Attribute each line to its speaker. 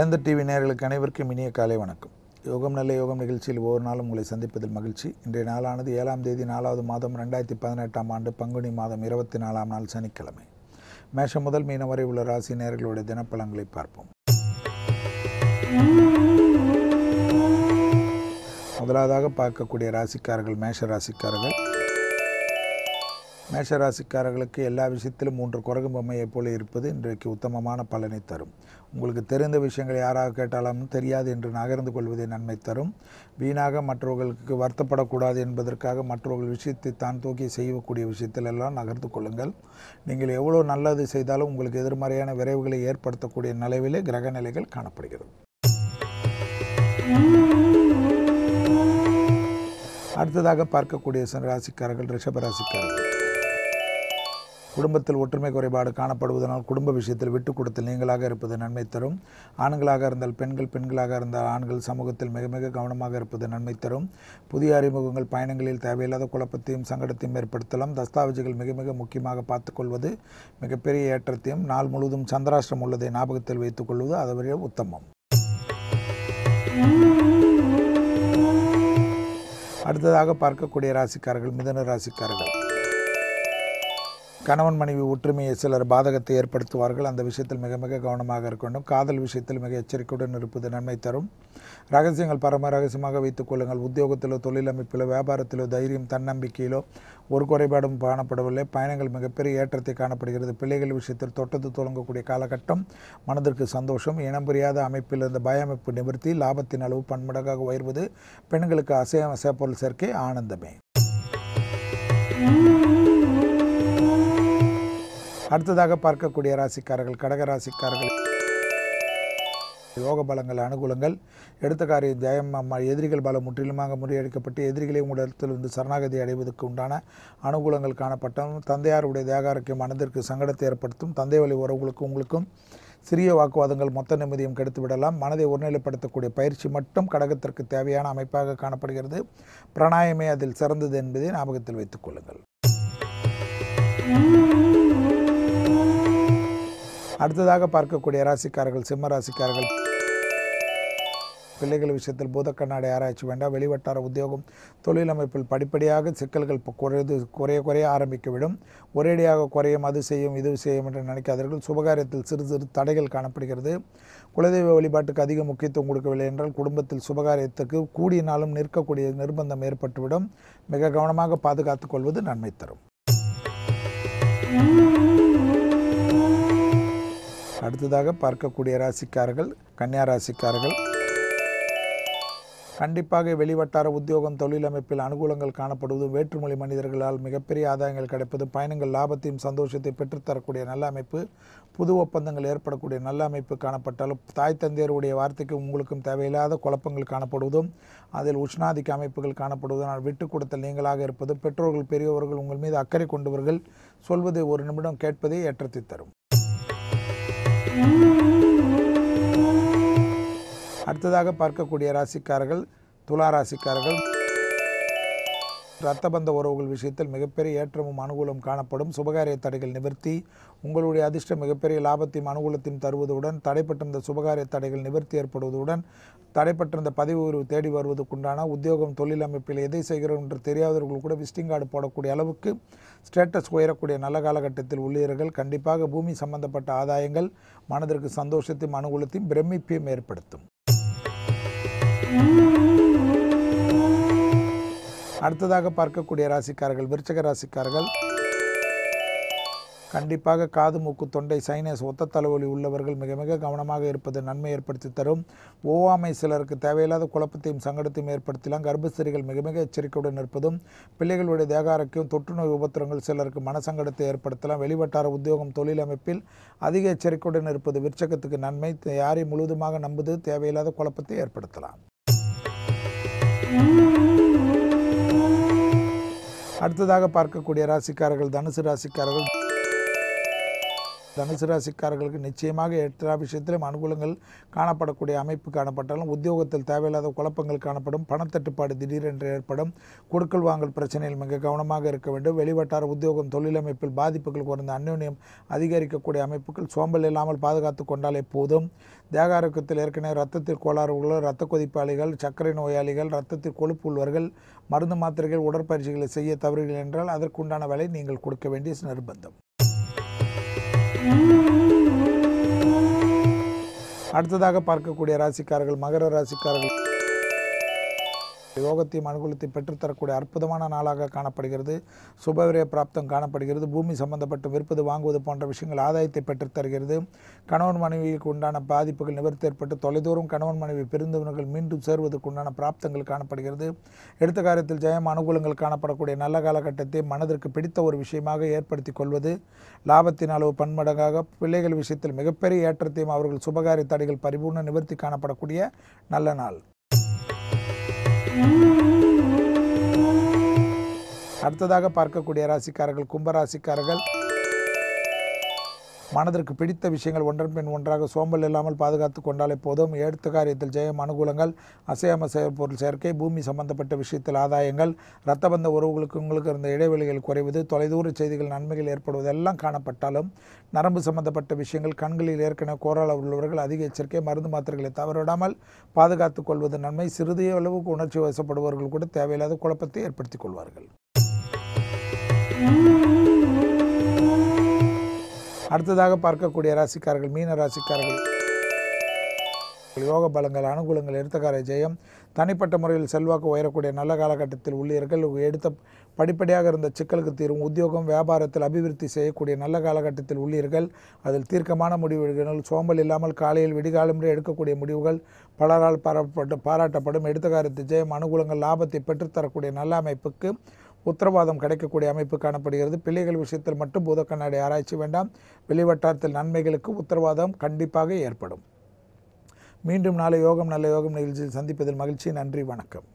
Speaker 1: வேந்தர் டிவி நேயர்களுக்கு அனைவருக்கும் இனிய காலை வணக்கம். யோகம் நல்ல யோகம் நிகழ்ச்சியில் ஒவ்வொரு நாளும் உங்களை சந்திப்பதில் மகிழ்ச்சி. இன்றைய நாளானது 7ஆம் தேதி 4வது மாதம் 2018ஆம் ஆண்டு பங்குனி மாதம் 24ஆம் நாள் சனிக்கிழமை. மேஷம் முதல் மீனம் வரை உள்ள ராசி நேயர்களுடைய தினப்பலன்களை பார்ப்போம். முதலாவதாக பார்க்கக்கூடிய ராசிக்காரர்கள் மேஷ ராசிக்காரர்கள். மேஷ ராசிக்காரர்களுக்கு எல்லா விஷயத்திலும் 3 குரங்கு பொம்மையைப் போல இருப்பது இன்றைக்கு உத்தமமான பலனை தரும். உங்களுக்கு தெரிந்த விஷயங்கள் யாராக கேட்டாலும் தெரியாது என்று நகர்ந்து கொள்வதே நன்மை தரும். வீணாக மற்றவர்களுக்கு வருத்தப்படக்கூடாது என்பதற்காக மற்றவர்கள் விஷயத்தை தான் தூக்கி செய்யக்கூடிய விஷயத்தில் எல்லாம் நகர்ந்து கொள்ளுங்கள். நீங்கள் எவ்வளோ நல்லது செய்தாலும் உங்களுக்கு எதிர்மறையான விரைவுகளை ஏற்படுத்தக்கூடிய நிலையிலே கிரக நிலைகள் காணப்படுகிறது. அடுத்ததாக பார்க்கக்கூடிய ராசிக்காரர்கள் ரிஷப ராசிக்காரர்கள். குடும்பத்தில் ஒற்றுமை குறைபாடு காணப்படுவதனால் குடும்ப விஷயத்தில் விட்டு கொடுத்தல் நீங்களாக இருப்பது நன்மை தரும். ஆண்களாக இருந்தால் பெண்கள், பெண்களாக இருந்தால் ஆண்கள் சமூகத்தில் மிக மிக கவனமாக இருப்பது நன்மை தரும். புதிய அறிமுகங்கள் பயணங்களில் தேவையில்லாத குழப்பத்தையும் சங்கடத்தையும் ஏற்படுத்தலாம். தஸ்தாவேஜுகள் மிக மிக முக்கியமாக பார்த்துக்கொள்வது மிகப்பெரிய ஏற்றத்தையும், நாள் முழுவதும் சந்திராஷ்டிரம் உள்ளதை ஞாபகத்தில் வைத்துக் கொள்வது அதுவரை உத்தமம். அடுத்ததாக பார்க்கக்கூடிய ராசிக்காரர்கள் மிதுன ராசிக்காரர்கள். கணவன் மனைவி ஒற்றுமையை சிலர் பாதகத்தை ஏற்படுத்துவார்கள். அந்த விஷயத்தில் மிக மிக கவனமாக இருக்க வேண்டும். காதல் விஷயத்தில் மிக எச்சரிக்கையுடன் இருப்பது நன்மை தரும். ரகசியங்கள் பரம ரகசியமாக வைத்துக் கொள்ளுங்கள். உத்தியோகத்திலோ தொழில் அமைப்பிலோ வியாபாரத்திலோ தைரியம் தன்னம்பிக்கையிலோ ஒரு குறைபாடும் காணப்படவில்லை. பயணங்கள் மிகப்பெரிய ஏற்றத்தை காணப்படுகிறது. பிள்ளைகள் விஷயத்தில் தொட்டது தொடங்கக்கூடிய காலகட்டம். மனதிற்கு சந்தோஷம். இனம் புரியாத அமைப்பில் இருந்த பய அமைப்பு நிவர்த்தி. லாபத்தின் அளவு பன்மடங்காக உயர்வது. பெண்களுக்கு அசைப்பொருள் சேர்க்கை ஆனந்தமே. அடுத்ததாக பார்க்கக்கூடிய ராசிக்காரர்கள் கடக ராசிக்காரர்கள். யோக பலங்கள் அனுகூலங்கள். எடுத்த காரியம் ஜெயம். எதிரிகள் பலம் முற்றிலுமாக முறியடிக்கப்பட்டு எதிரிகளை உங்களிடத்திலிருந்து சரணாகதி அடைவதற்கு உண்டான அனுகூலங்கள் காணப்பட்டாலும் தந்தையாருடைய தேகாரோக்கியம் மனதிற்கு சங்கடத்தை ஏற்படுத்தும். தந்தை வழி உறவுகளுக்கும் உங்களுக்கும் சிறிய வாக்குவாதங்கள் மொத்த நிம்மதியும் கெடுத்து விடலாம். மனதை ஒருநிலைப்படுத்தக்கூடிய பயிற்சி மட்டும் கடகத்திற்கு தேவையான அமைப்பாக காணப்படுகிறது. பிராணாயமே அதில் சிறந்தது என்பதை ஞாபகத்தில் வைத்துக் கொள்ளுங்கள். அடுத்ததாக பார்க்கக்கூடிய ராசிக்காரர்கள் சிம்ம ராசிக்காரர்கள். பிள்ளைகள் விஷயத்தில் பூத கண்ணாடி ஆராய்ச்சி வேண்டாம். வெளிவட்டார உத்தியோகம் தொழில் அமைப்பில் படிப்படியாக சிக்கல்கள் குறைய ஆரம்பிக்கவிடும். ஒரேடியாக குறையும், அது செய்யும் இது செய்யும் என்று நினைக்காதீர்கள். சுபகாரியத்தில் சிறு சிறு தடைகள் காணப்படுகிறது. குலதெய்வ வழிபாட்டுக்கு அதிக முக்கியத்துவம் கொடுக்கவில்லை என்றால் குடும்பத்தில் சுபகாரியத்துக்கு கூடினாலும் நிற்கக்கூடிய நிர்பந்தம் ஏற்பட்டுவிடும். மிக கவனமாக பாதுகாத்துக் கொள்வது நன்மை தரும். அடுத்ததாக பார்க்கக்கூடிய ராசிக்காரர்கள் கன்னியா ராசிக்காரர்கள். கண்டிப்பாக வெளிவட்டார உத்தியோகம் தொழில் அமைப்பில் அனுகூலங்கள் காணப்படுவது. வேற்றுமொழி மனிதர்களால் மிகப்பெரிய ஆதாயங்கள் கிடைப்பது. பயணங்கள் லாபத்தையும் சந்தோஷத்தை பெற்றுத்தரக்கூடிய நல்ல அமைப்பு. புது ஒப்பந்தங்கள் ஏற்படக்கூடிய நல்ல அமைப்பு காணப்பட்டாலும் தாய் தந்தையருடைய வார்த்தைக்கு உங்களுக்கும் தேவையில்லாத குழப்பங்கள் காணப்படுவதும் அதில் உஷ்ணாதிக்க அமைப்புகள் காணப்படுவதனால் விட்டு கொடுத்தல் நீங்களாக இருப்பது. பெற்றோர்கள் பெரியவர்கள் உங்கள் மீது அக்கறை கொண்டவர்கள் சொல்வதை ஒரு நிமிடம் கேட்பதே ஏற்றத்தை தரும். அடுத்ததாக பார்க்கக்கூடிய ராசிக்காரர்கள் துலா ராசிக்காரர்கள். இரத்தபந்த உறவுகள் விஷயத்தில் மிகப்பெரிய ஏற்றமும் அனுகூலம் காணப்படும். சுபகாரிய தடைகள் நிவர்த்தி. உங்களுடைய அதிர்ஷ்டம் மிகப்பெரிய லாபத்தையும் அனுகூலத்தையும் தருவதுடன் தடைப்பட்டிருந்த சுபகாரிய தடைகள் நிவர்த்தி ஏற்படுவதுடன் தடைப்பட்டிருந்த பதவி உயர்வு தேடி வருவதற்குண்டான உத்தியோகம் தொழில் அமைப்பில் எதை செய்கிறோம் என்று தெரியாதவர்கள் கூட விசிட்டிங் கார்டு போடக்கூடிய அளவுக்கு ஸ்டேட்டஸ் உயரக்கூடிய நல்ல காலகட்டத்தில் உள்ளீர்கள். கண்டிப்பாக பூமி சம்பந்தப்பட்ட ஆதாயங்கள் மனதிற்கு சந்தோஷத்தையும் அனுகூலத்தையும் பிரமிப்பையும் ஏற்படுத்தும். அடுத்ததாக பார்க்கக்கூடிய ராசிக்காரர்கள் விருச்சிக ராசிக்காரர்கள். கண்டிப்பாக காது மூக்கு தொண்டை சைனஸ் ஒத்த தலைவலி உள்ளவர்கள் மிக மிக கவனமாக இருப்பது நன்மை ஏற்படுத்தி தரும். ஓவாமை சிலருக்கு தேவையில்லாத குழப்பத்தையும் சங்கடத்தையும் ஏற்படுத்தலாம். கர்ப்பஸ்திரிகள் மிக மிக எச்சரிக்கையுடன் இருப்பதும் பிள்ளைகளுடைய தேகாரோக்கியம் தொற்றுநோய் உபத்திரங்கள் சிலருக்கு மனசங்கடத்தை ஏற்படுத்தலாம். வெளிவட்டார உத்தியோகம் தொழில் அமைப்பில் அதிக எச்சரிக்கையுடன் இருப்பது விருச்சகத்துக்கு நன்மை. யாரை முழுவதுமாக நம்புவது தேவையில்லாத குழப்பத்தை ஏற்படுத்தலாம். அடுத்ததாக பார்க்கக்கூடிய ராசிக்காரர்கள் தனுசு ராசிக்காரர்கள். தனுசு ராசிக்காரர்களுக்கு நிச்சயமாக எல்லா விஷயத்திலும் அனுகூலங்கள் காணப்படக்கூடிய அமைப்பு காணப்பட்டாலும் உத்தியோகத்தில் தேவையில்லாத குழப்பங்கள் காணப்படும். பணத்தட்டுப்பாடு திடீரென்று ஏற்படும். கொடுக்கல் வாங்கல் பிரச்சனையில் மிக கவனமாக இருக்க வேண்டும். வெளிவட்டார உத்தியோகம் தொழிலமைப்பில் பாதிப்புகள் குறைந்த அந்யோன்யம் அதிகரிக்கக்கூடிய அமைப்புகள். சோம்பல் இல்லாமல் பாதுகாத்து கொண்டாலே போதும். தேக ஆரோக்கியத்தில் ஏற்கனவே இரத்தத்தில் கோளாறுகள், இரத்த கொதிப்பாளிகள், சர்க்கரை நோயாளிகள், இரத்தத்தில் கொழுப்பு உள்ளவர்கள் மருந்து மாத்திரைகள் உடற்பயிற்சிகளை செய்ய தவறுகள் என்றால் அதற்குண்டான வேலை நீங்கள் கொடுக்க வேண்டிய நிர்பந்தம். அடுத்ததாக பார்க்கக்கூடிய ராசிக்காரர்கள் மகர ராசிக்காரர்கள் யோகத்தையும் அனுகூலத்தை பெற்றுத்தரக்கூடிய அற்புதமான நாளாக காணப்படுகிறது. சுபவிரய பிராப்தம் காணப்படுகிறது. பூமி சம்பந்தப்பட்டு விற்பது வாங்குவது போன்ற விஷயங்கள் ஆதாயத்தை பெற்றுத்தருகிறது. கணவன் மனைவிக்கு உண்டான பாதிப்புகள் நிவர்த்தி ஏற்பட்டு தொலைதூரம் கணவன் மனைவி பிரிந்தவர்கள் மீண்டும் சேர்வதற்கு உண்டான பிராப்தங்கள் காணப்படுகிறது. எடுத்த காரியத்தில் ஜெயம் அனுகூலங்கள் காணப்படக்கூடிய நல்ல காலகட்டத்தை மனதிற்கு பிடித்த ஒரு விஷயமாக ஏற்படுத்தி கொள்வது. லாபத்தின் அளவு பன்மடங்காக. பிள்ளைகள் விஷயத்தில் மிகப்பெரிய ஏற்றத்தையும் அவர்கள் சுபகாரிய தடைகள் பரிபூர்ண நிவர்த்தி காணப்படக்கூடிய நல்ல நாள். அடுத்ததாக பார்க்கக்கூடிய ராசிக்காரர்கள் கும்பராசிக்காரர்கள் மனதிற்கு பிடித்த விஷயங்கள் ஒன்றன் பின் ஒன்றாக சோம்பல் இல்லாமல் பாதுகாத்து கொண்டாலே போதும். எடுத்த காரியத்தில் ஜெயம் அனுகூலங்கள். அசையாம பொருள் சேர்க்கை. பூமி சம்பந்தப்பட்ட விஷயத்தில் ஆதாயங்கள். இரத்தபந்த உறவுகளுக்கு உங்களுக்கு இருந்த இடைவெளிகள் குறைவது. தொலைதூர செய்திகள் நன்மைகள் ஏற்படுவதெல்லாம் காணப்பட்டாலும் நரம்பு சம்பந்தப்பட்ட விஷயங்கள் கண்களில் ஏற்கனவே கோரால உள்ளவர்கள் அதிக எச்சரிக்கை. மருந்து மாத்திரைகளை தவறிடாமல் பாதுகாத்துக் கொள்வது நன்மை. சிறிய அளவுக்கு உணர்ச்சி வசப்படுபவர்கள் கூட தேவையில்லாத குழப்பத்தை ஏற்படுத்திக் கொள்வார்கள். அடுத்ததாக பார்க்கக்கூடிய ராசிக்காரர்கள் மீன ராசிக்காரர்கள் யோக பலங்கள் அனுகூலங்கள் எடுத்தக்கார ஜெயம். தனிப்பட்ட முறையில் செல்வாக்கு உயரக்கூடிய நல்ல காலகட்டத்தில் உள்ளீர்கள். எடுத்த படிப்படியாக இருந்த சிக்கலுக்கு தீரும். உத்தியோகம் வியாபாரத்தில் அபிவிருத்தி செய்யக்கூடிய நல்ல காலகட்டத்தில் உள்ளீர்கள். அதில் தீர்க்கமான முடிவுகள். சோம்பல் இல்லாமல் காலையில் விடிகாலமுறை எடுக்கக்கூடிய முடிவுகள் பலரால் பாராட்டப்படும். எடுத்த காரியத்தில் ஜெயம் அனுகூலங்கள் லாபத்தை பெற்றுத்தரக்கூடிய நல்ல அமைப்புக்கு உத்தரவாதம் கிடைக்கக்கூடிய அமைப்பு காணப்படுகிறது. பிள்ளைகள் விஷயத்தில் மட்டும் பூத கண்ணாடி ஆராய்ச்சி வேண்டாம். வெளிவட்டாரத்தில் நன்மைகளுக்கு உத்தரவாதம் கண்டிப்பாக ஏற்படும். மீண்டும் நாளை யோகம் நல்ல யோகம் நிகழ்ச்சியில் சந்திப்பதில் மகிழ்ச்சி. நன்றி, வணக்கம்.